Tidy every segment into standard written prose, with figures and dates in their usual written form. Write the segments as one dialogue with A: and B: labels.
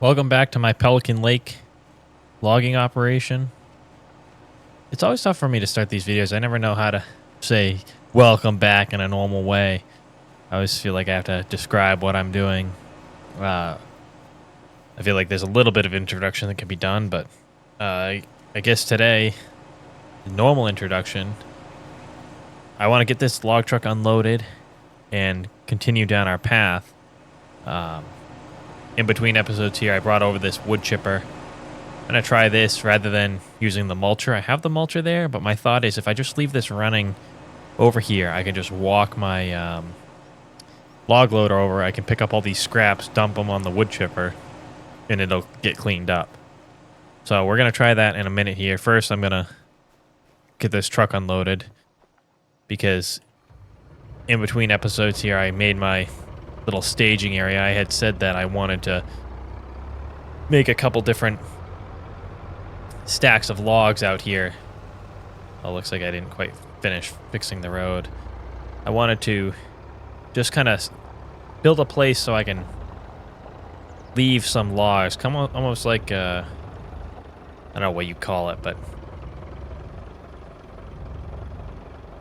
A: Welcome back to my Pelican Lake logging operation. It's always tough for me to start these videos. I never know how to say welcome back in a normal way. I always feel like I have to describe what I'm doing. I feel like there's a little bit of introduction that can be done, but I guess today, the normal introduction, I want to get this log truck unloaded and continue down our path. In between episodes here, I brought over this wood chipper. I'm going to try this rather than using the mulcher. I have the mulcher there, but my thought is if I just leave this running over here, I can just walk my log loader over. I can pick up all these scraps, dump them on the wood chipper, and it'll get cleaned up. So we're going to try that in a minute here. First, I'm going to get this truck unloaded because in between episodes here, I made my little staging area. I had said that I wanted to make a couple different stacks of logs out here. Oh, looks like I didn't quite finish fixing the road. I wanted to just kind of build a place so I can leave some logs. Come on, almost like I don't know what you call it, but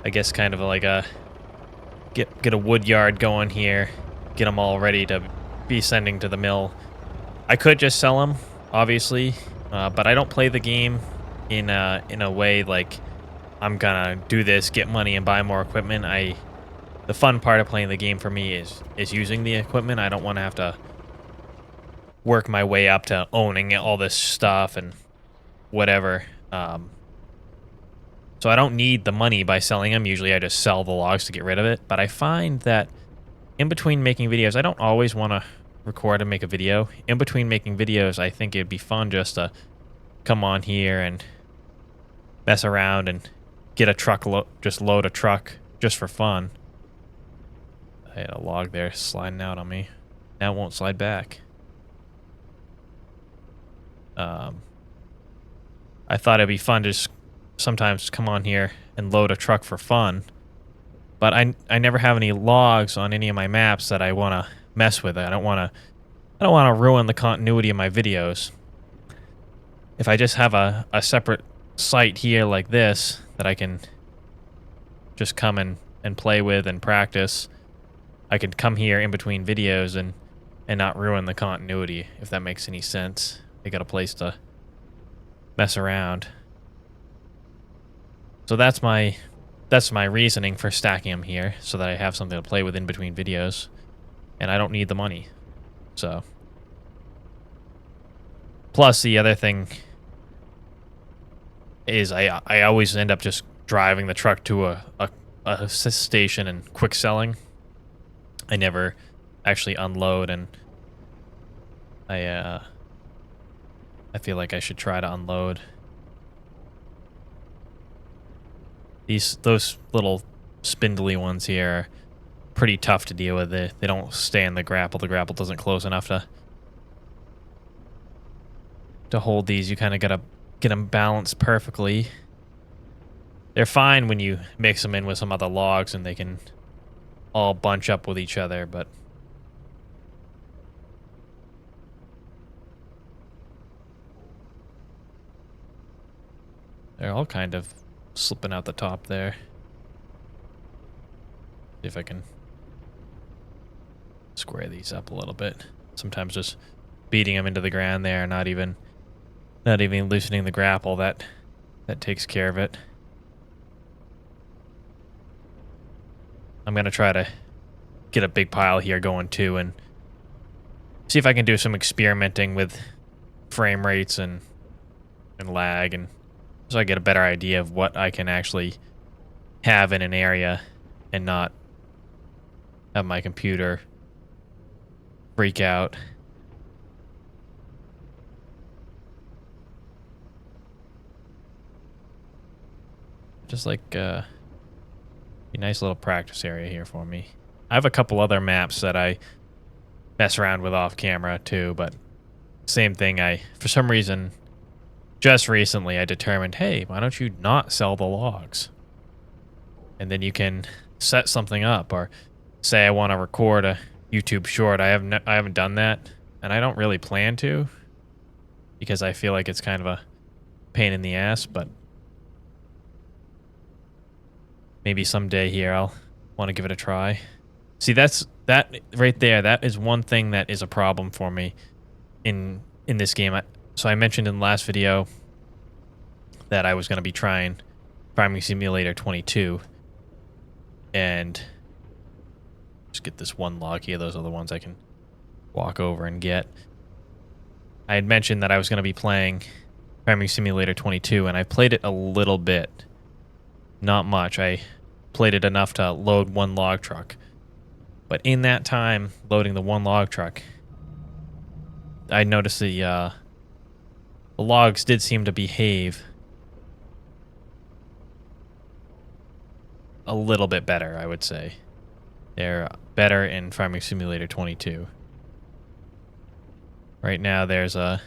A: I guess kind of like a get a wood yard going here. Get them all ready to be sending to the mill. I could just sell them, obviously, but I don't play the game in a way like I'm gonna do this, get money, and buy more equipment. The fun part of playing the game for me is using the equipment. I don't want to have to work my way up to owning all this stuff and whatever. So I don't need the money by selling them. Usually I just sell the logs to get rid of it. But I find that in between making videos, I don't always want to record and make a video. In between making videos, I think it'd be fun just to come on here and mess around and get a truck, just load a truck just for fun. I had a log there sliding out on me. Now it won't slide back. I thought it'd be fun to just sometimes come on here and load a truck for fun. But I never have any logs on any of my maps that I want to mess with. I don't want to ruin the continuity of my videos. If I just have a separate site here like this that I can just come and play with and practice, I could come here in between videos and not ruin the continuity, if that makes any sense. I got a place to mess around. So that's my reasoning for stacking them here, so that I have something to play with in between videos, and I don't need the money. So, plus the other thing is I always end up just driving the truck to a station and quick selling. I never actually unload, and I feel like I should try to unload. Those little spindly ones here are pretty tough to deal with. They don't stay in the grapple. The grapple doesn't close enough to hold these. You kind of gotta get them balanced perfectly. They're fine when you mix them in with some other logs and they can all bunch up with each other, but they're all kind of slipping out the top there. See if I can square these up a little bit. Sometimes just beating them into the ground there, not even loosening the grapple, that takes care of it. I'm gonna try to get a big pile here going too and see if I can do some experimenting with frame rates and lag, and so I get a better idea of what I can actually have in an area and not have my computer freak out. Just like a nice little practice area here for me. I have a couple other maps that I mess around with off camera too, but same thing. For some reason, just recently I determined, hey, why don't you not sell the logs? And then you can set something up, or say I want to record a YouTube short. I haven't done that. and I don't really plan to because I feel like it's kind of a pain in the ass, but maybe someday here I'll want to give it a try. See, that right there. That is one thing that is a problem for me in this game. So I mentioned in the last video that I was going to be trying Farming Simulator 22, and just get this one log here. Those are the ones I can walk over and get. I had mentioned that I was going to be playing Farming Simulator 22, and I played it a little bit. Not much. I played it enough to load one log truck. But in that time, loading the one log truck, I noticed the logs did seem to behave a little bit better, I would say. They're better in Farming Simulator 22. Right now, there's a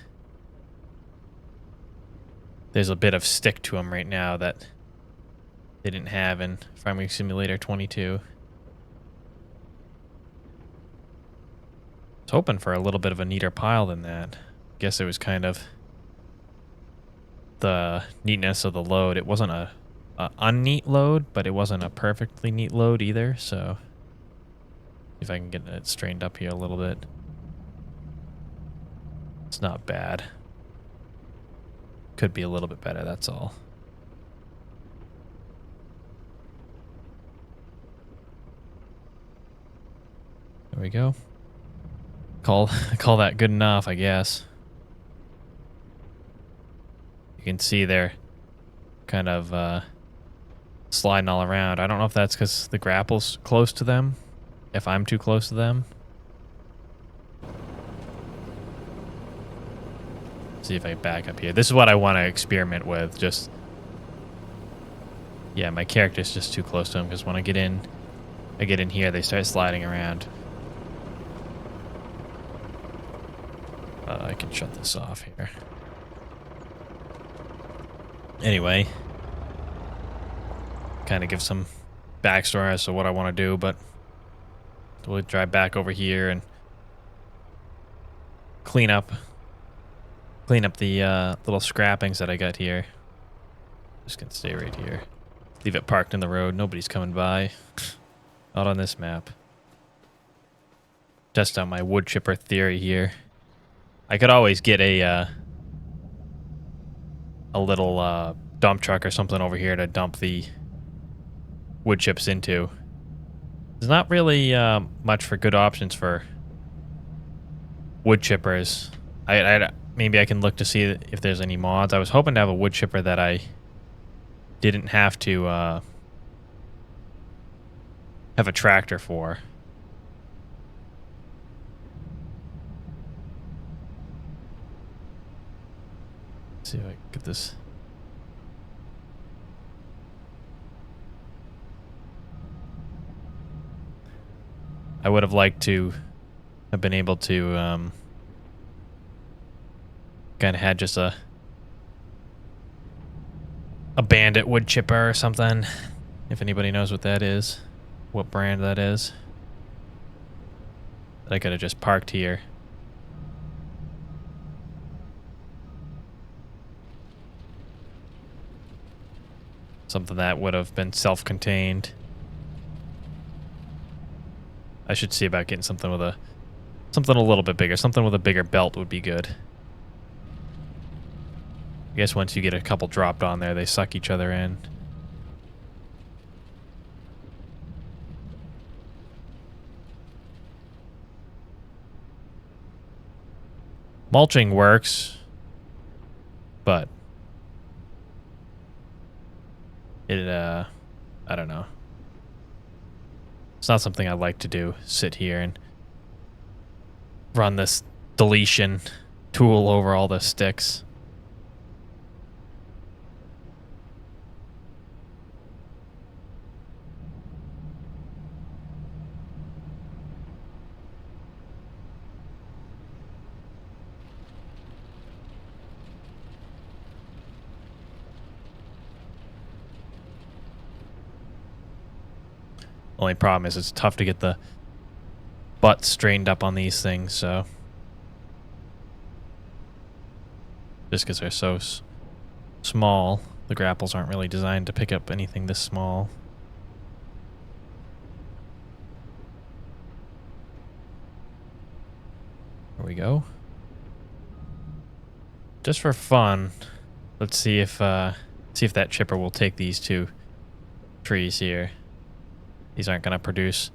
A: bit of stick to them right now that they didn't have in Farming Simulator 22. I was hoping for a little bit of a neater pile than that. Guess it was kind of the neatness of the load. It wasn't a unneat load, but it wasn't a perfectly neat load either, so see if I can get it straightened up here a little bit. It's not bad. Could be a little bit better, that's all. There we go. Call that good enough, I guess. You can see they're kind of sliding all around. I don't know if that's because the grapple's close to them, if I'm too close to them. See if I can back up here. This is what I want to experiment with. Just, yeah, my character's just too close to them because when I get in here, they start sliding around. I can shut this off here. Anyway, kind of give some backstory as to what I want to do, but we'll drive back over here and clean up the little scrappings that I got here. Just gonna stay right here. Leave it parked in the road. Nobody's coming by. Not on this map. Test out my wood chipper theory here. I could always get a little dump truck or something over here to dump the wood chips into. There's not really much for good options for wood chippers. Maybe I can look to see if there's any mods. I was hoping to have a wood chipper that I didn't have to have a tractor for. Let's see if I can get this. I would have liked to have been able to kind of had just a bandit wood chipper or something. If anybody knows what that is, what brand that is. That I could have just parked here. Something that would have been self-contained. I should see about getting something with something a little bit bigger. Something with a bigger belt would be good. I guess once you get a couple dropped on there, they suck each other in. Mulching works, but I don't know. It's not something I like to do. Sit here and run this deletion tool over all the sticks. Only problem is it's tough to get the butt strained up on these things, so just because they're so small. The grapples aren't really designed to pick up anything this small. There we go. Just for fun, let's see if that chipper will take these two trees here. These aren't going to produce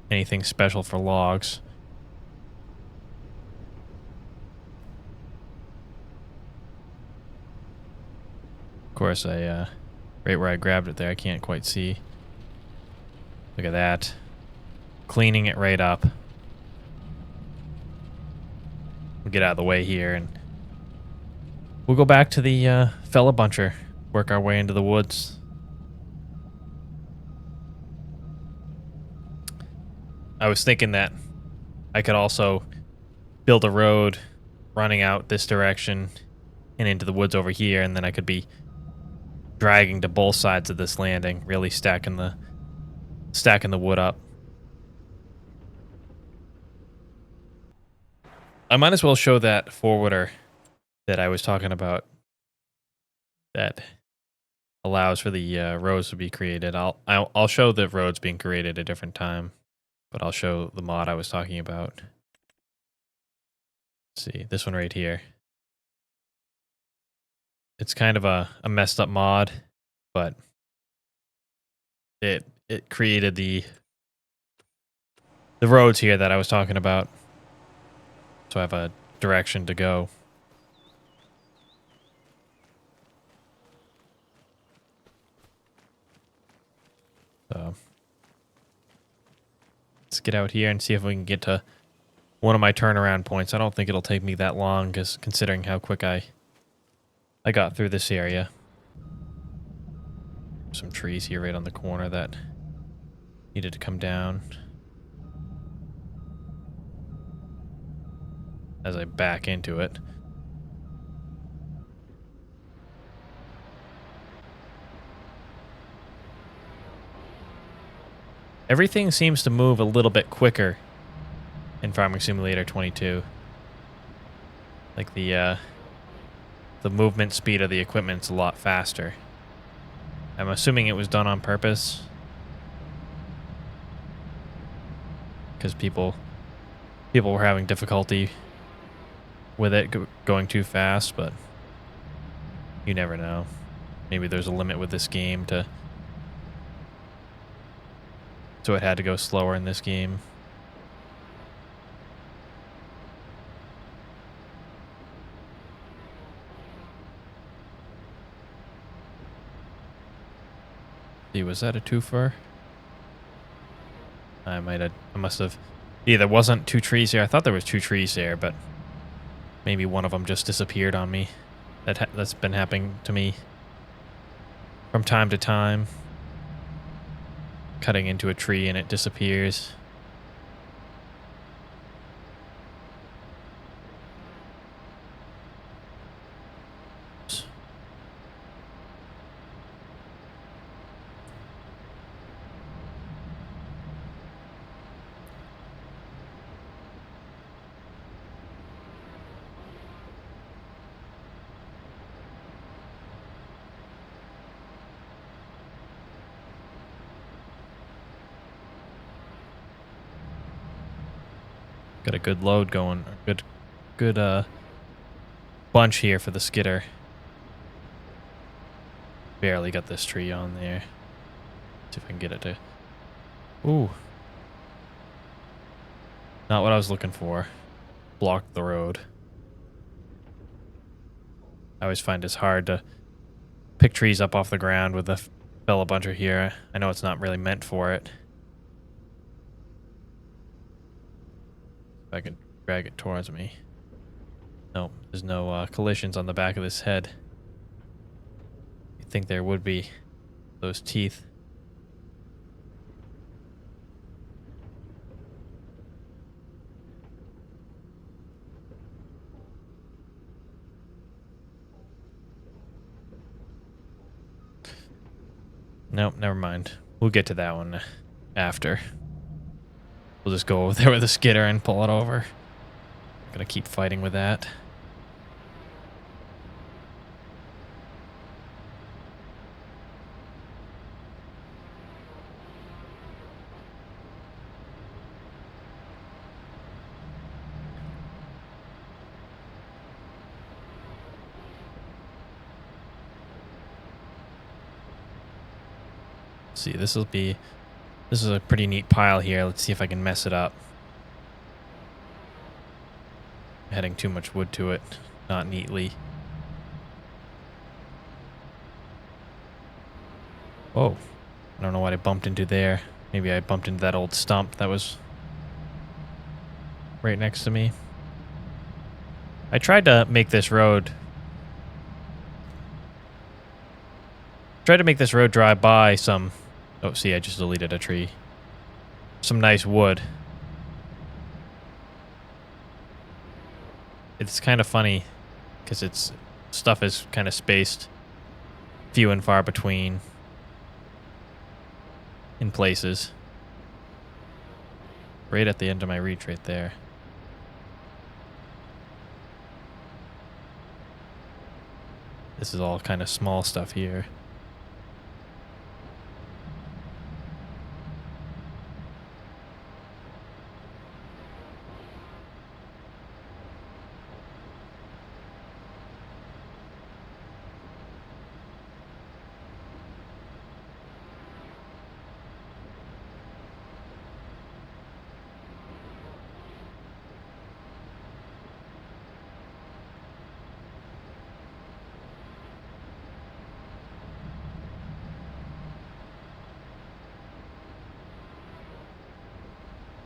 A: anything special for logs. Of course, right where I grabbed it there, I can't quite see. Look at that. Cleaning it right up. We'll get out of the way here and we'll go back to the fella buncher. Work our way into the woods. I was thinking that I could also build a road running out this direction and into the woods over here, and then I could be dragging to both sides of this landing, really stacking the wood up. I might as well show that forwarder that I was talking about that allows for the roads to be created. I'll show the roads being created at a different time, but I'll show the mod I was talking about. Let's see, this one right here. It's kind of a messed up mod, but it created the roads here that I was talking about. So I have a direction to go. So let's get out here and see if we can get to one of my turnaround points. I don't think it'll take me that long, because considering how quick I got through this area. Some trees here right on the corner that needed to come down. As I back into it. Everything seems to move a little bit quicker in Farming Simulator 22. Like the movement speed of the equipment's a lot faster. I'm assuming it was done on purpose, because people were having difficulty with it going too fast, but you never know. Maybe there's a limit with this game so it had to go slower in this game. See, was that a twofer? I must have. Yeah, there wasn't two trees here. I thought there was two trees there, but maybe one of them just disappeared on me. That's been happening to me from time to time. Cutting into a tree and it disappears. Got a good load going. Good bunch here for the skidder. Barely got this tree on there. See if I can get it to... Ooh. Not what I was looking for. Blocked the road. I always find it's hard to pick trees up off the ground with the fella buncher here. I know it's not really meant for it. If I could drag it towards me. No, there's no collisions on the back of this head. You'd think there would be. Those teeth. Nope, never mind. We'll get to that one after. We'll just go over there with a skidder and pull it over. Gonna keep fighting with that. Let's see, this is a pretty neat pile here. Let's see if I can mess it up. Adding too much wood to it, not neatly. Whoa, I don't know what I bumped into there. Maybe I bumped into that old stump that was right next to me. I tried to make this road drive by some... Oh, see, I just deleted a tree. Some nice wood. It's kind of funny because it's stuff is kind of spaced few and far between in places. Right at the end of my reach right there. This is all kind of small stuff here.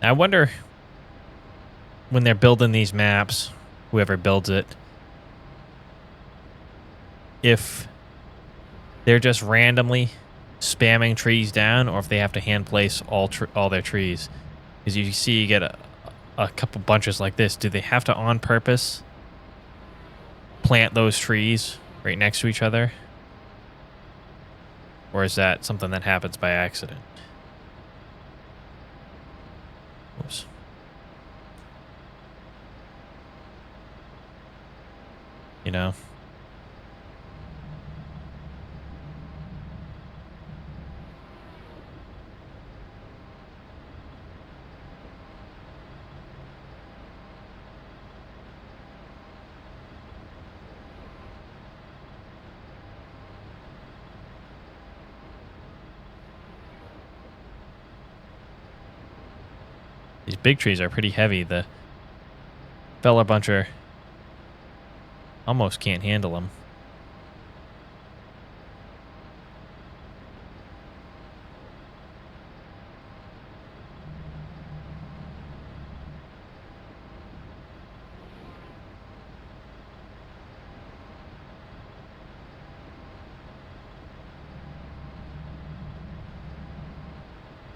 A: I wonder when they're building these maps, whoever builds it, if they're just randomly spamming trees down or if they have to hand place all their trees. Because you see you get a couple bunches like this. Do they have to on purpose plant those trees right next to each other? Or is that something that happens by accident? Oops. You know? These big trees are pretty heavy. The feller buncher almost can't handle them.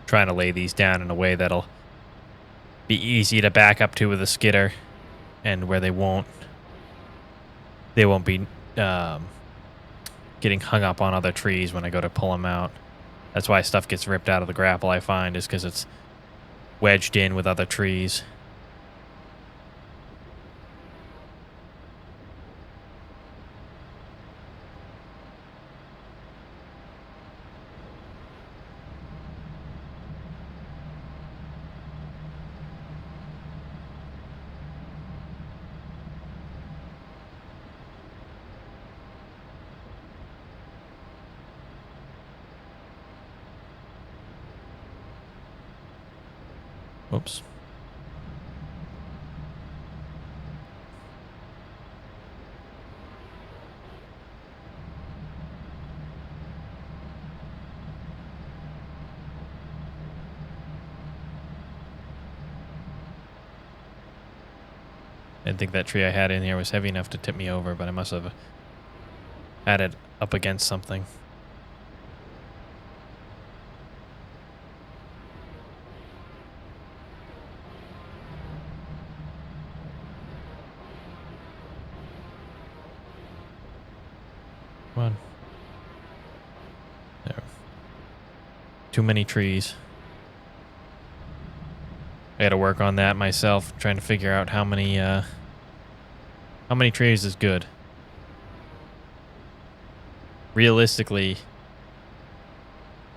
A: Trying to lay these down in a way that'll be easy to back up to with a skidder, and where they won't be getting hung up on other trees when I go to pull them out. That's why stuff gets ripped out of the grapple, I find, is because it's wedged in with other trees. Oops. I didn't think that tree I had in here was heavy enough to tip me over, but I must have had it up against something. Come on. There. Too many trees. I gotta work on that myself, trying to figure out how many trees is good. Realistically,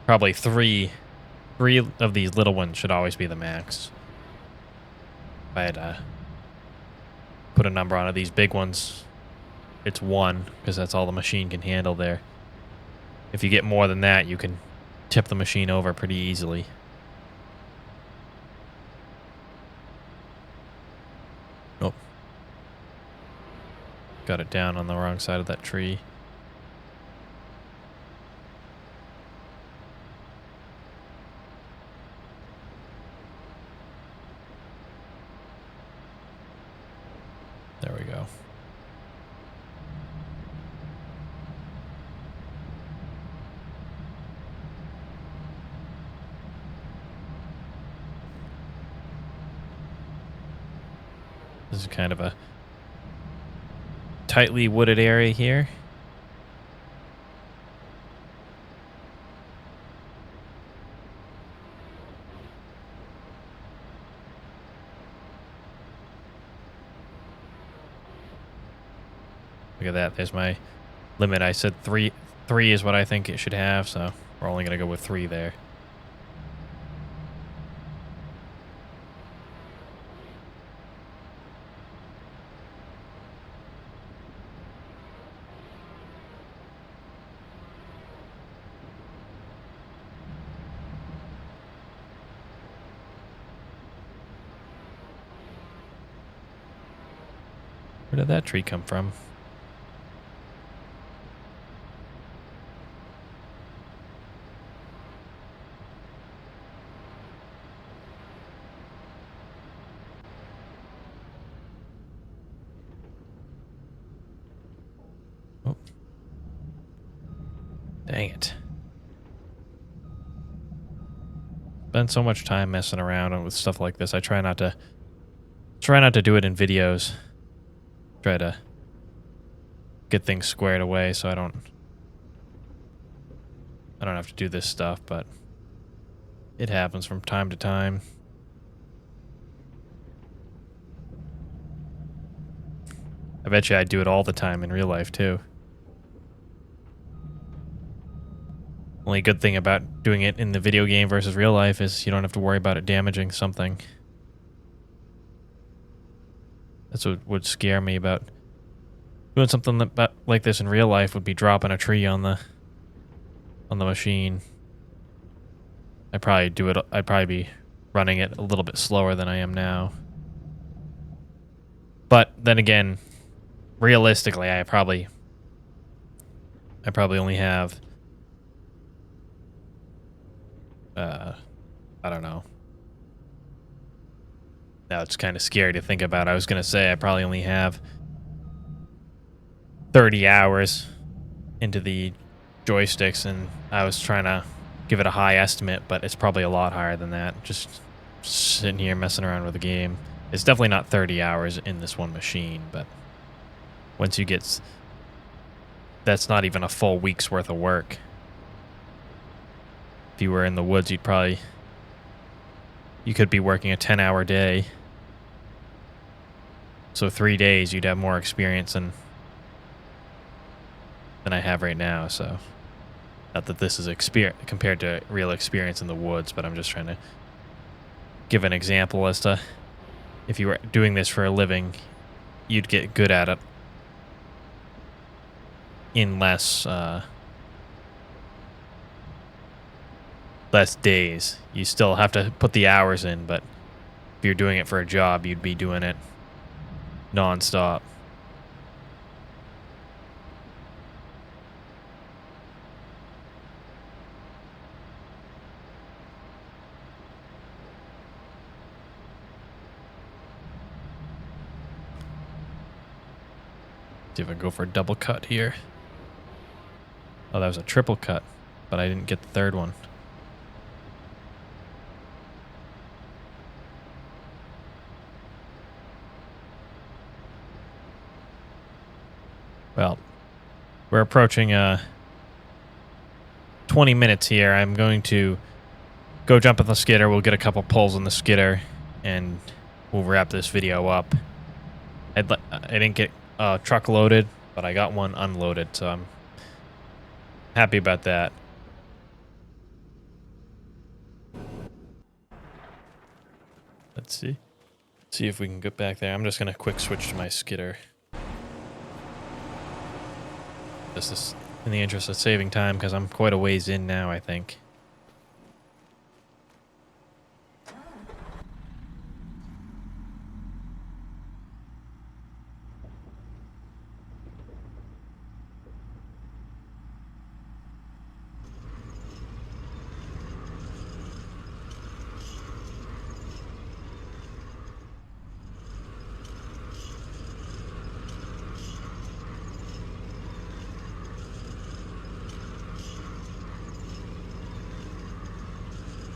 A: probably three of these little ones should always be the max. If I had to put a number on it, these big ones, it's 1, because that's all the machine can handle there. If you get more than that, you can tip the machine over pretty easily. Oh. Got it down on the wrong side of that tree. There we go. This is kind of a tightly wooded area here. Look at that. There's my limit. I said three is what I think it should have, so we're only going to go with 3 there. Where did that tree come from? Oh. Dang it. Spend so much time messing around with stuff like this. I try not to do it in videos. Try to get things squared away so I don't have to do this stuff, but it happens from time to time. I bet you I do it all the time in real life too. Only good thing about doing it in the video game versus real life is you don't have to worry about it damaging something. That's what would scare me about doing something like this in real life, would be dropping a tree on the machine. I'd probably be running it a little bit slower than I am now. But then again, realistically, I probably only have I don't know. Now it's kind of scary to think about. I was going to say I probably only have 30 hours into the joysticks, and I was trying to give it a high estimate, but it's probably a lot higher than that. Just sitting here messing around with the game. It's definitely not 30 hours in this one machine, but once you get... That's not even a full week's worth of work. If you were in the woods, you could be working a 10-hour day. So 3 days, you'd have more experience than I have right now. So, not that this is compared to real experience in the woods, but I'm just trying to give an example as to if you were doing this for a living, you'd get good at it in less days. You still have to put the hours in, but if you're doing it for a job, you'd be doing it non-stop. See if I can go for a double cut here. Oh, that was a triple cut, but I didn't get the third one. Well, we're approaching 20 minutes here. I'm going to go jump in the skidder. We'll get a couple pulls in the skidder, and we'll wrap this video up. I didn't get a truck loaded, but I got one unloaded, so I'm happy about that. Let's see. See if we can get back there. I'm just going to quick switch to my skidder. This is in the interest of saving time, because I'm quite a ways in now, I think.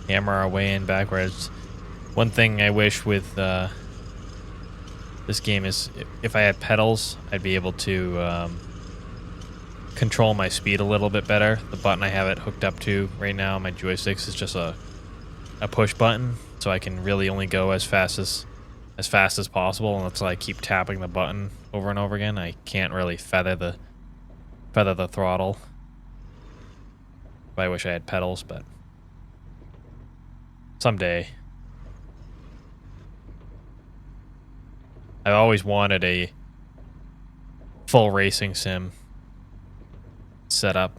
A: hammer our way in backwards. One thing I wish with this game is if I had pedals, I'd be able to control my speed a little bit better. The button I have it hooked up to right now, my joysticks, is just a push button, so I can really only go as fast as possible, and until I keep tapping the button over and over again, I can't really feather the throttle. I wish I had pedals, but someday. I've always wanted a full racing sim setup.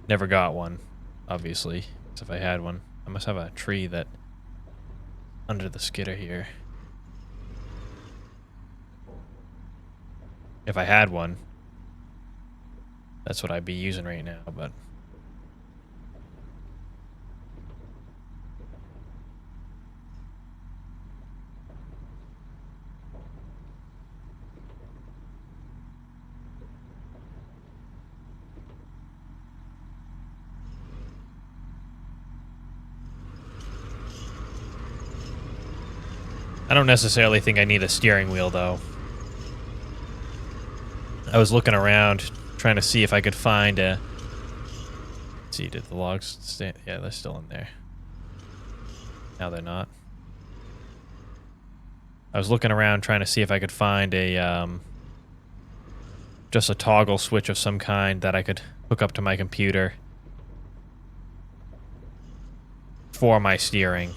A: Never got one, obviously, because if I had one, I must have a tree that under the skidder here. If I had one, that's what I'd be using right now, but I don't necessarily think I need a steering wheel, though. I was looking around, trying to see if I could find a... Let's see, did the logs stay? Yeah, they're still in there. Now they're not. I was looking around trying to see if I could find a... just a toggle switch of some kind that I could hook up to my computer for my steering.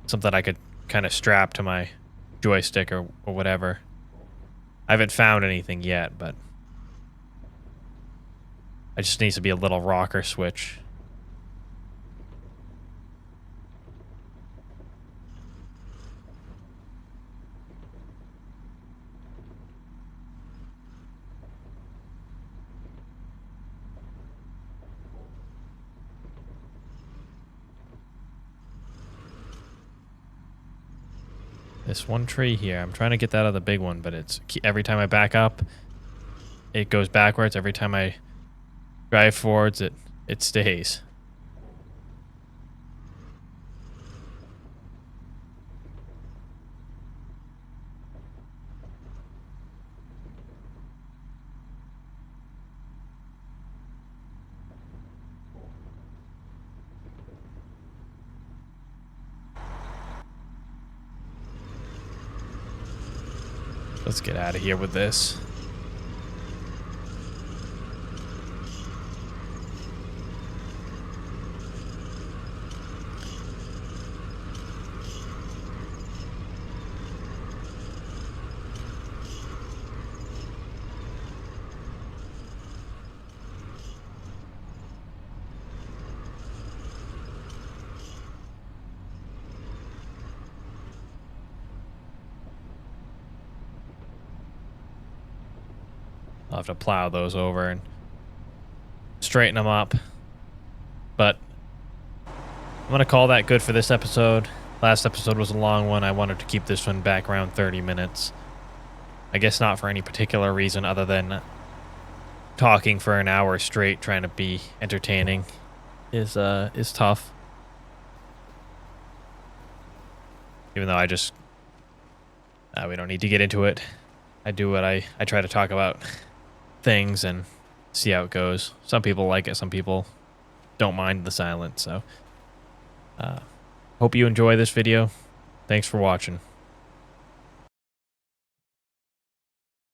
A: Something I could kind of strap to my joystick or whatever. I haven't found anything yet, but it just needs to be a little rocker switch. This one tree here, I'm trying to get that other big one, but it's every time I back up, it goes backwards. Every time I drive forwards, it stays. Let's get out of here with this. I'll have to plow those over and straighten them up. But I'm going to call that good for this episode. Last episode was a long one. I wanted to keep this one back around 30 minutes. I guess not for any particular reason other than talking for an hour straight trying to be entertaining is tough. Even though I just... we don't need to get into it. I do what I try to talk about things and see how it goes. Some people like it, some people don't mind the silence. So hope you enjoy this video. Thanks for watching.